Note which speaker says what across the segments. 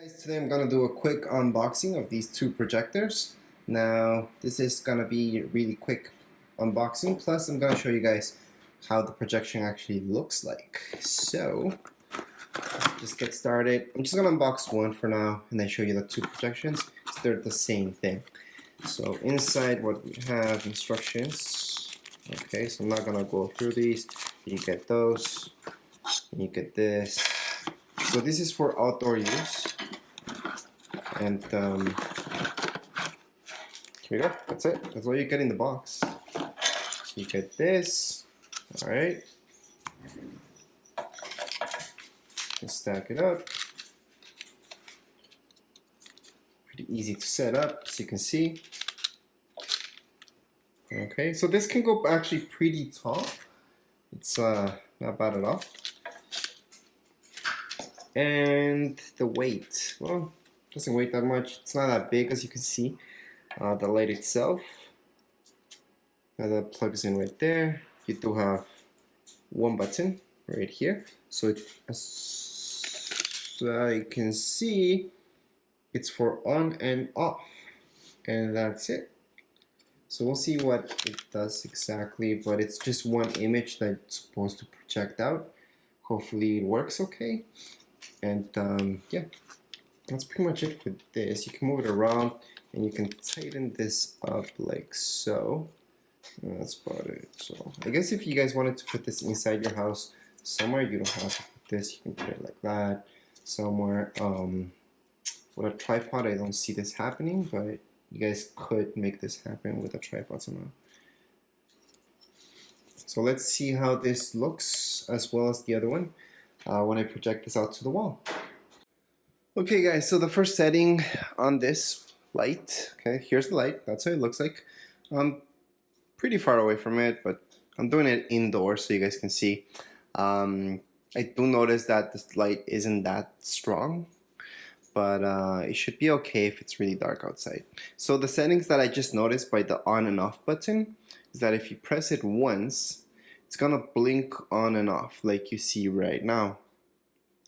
Speaker 1: Guys, today I'm gonna do a quick unboxing of these two projectors. Now this is gonna be a really quick unboxing, plus I'm gonna show you guys how the projection actually looks like. So just get started. I'm just gonna unbox one for now and then show you the two projections. So they're the same thing. So inside what we have, instructions. Okay, so I'm not gonna go through these. You get those, and you get this. So this is for outdoor use. And here we go. That's it. That's all you get in the box. So you get this. All right. Just stack it up. Pretty easy to set up, as you can see. Okay, so this can go actually pretty tall. It's not bad at all. And the weight, well, doesn't weigh that much. It's not that big, as you can see. The light itself, that plugs in right there. You do have one button right here, so as you can see, it's for on and off, and that's it. So we'll see what it does exactly, but it's just one image that's supposed to project out. Hopefully it works okay. And yeah, that's pretty much it for this. You can move it around and you can tighten this up like so. And that's about it. So I guess if you guys wanted to put this inside your house somewhere, you don't have to put this. You can put it like that somewhere. With a tripod, I don't see this happening, but you guys could make this happen with a tripod somehow. So let's see how this looks as well as the other one when I project this out to the wall. Okay guys, so the first setting on this light, okay, here's the light, that's how it looks like. I'm pretty far away from it, but I'm doing it indoors so you guys can see. I do notice that this light isn't that strong, but it should be okay if it's really dark outside. So the settings that I just noticed by the on and off button is that if you press it once, it's gonna blink on and off like you see right now.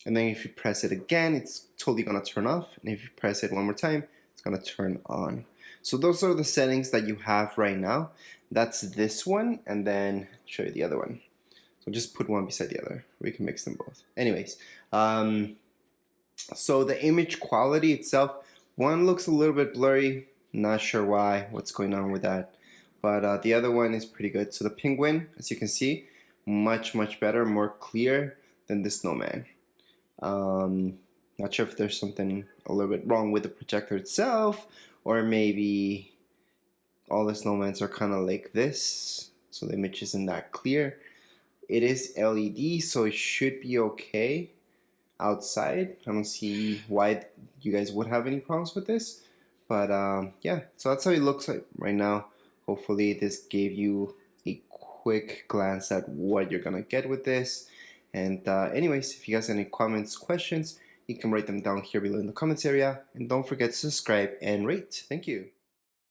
Speaker 1: And then if you press it again, it's totally gonna turn off. And if you press it one more time, it's gonna turn on. So those are the settings that you have right now. That's this one, and then I'll show you the other one. So just put one beside the other. We can mix them both. Anyways, so the image quality itself, one looks a little bit blurry. Not sure why, what's going on with that. But the other one is pretty good. So the penguin, as you can see, much better, more clear than the snowman. Not sure if there's something a little bit wrong with the projector itself, or maybe all the snowmans are kind of like this, so the image isn't that clear. It is LED, so it should be okay outside. I don't see why you guys would have any problems with this, but yeah, so that's how it looks like right now. Hopefully this gave you a quick glance at what you're gonna get with this. And anyways, if you guys have any comments, questions, you can write them down here below in the comments area. And don't forget to subscribe and rate. Thank you.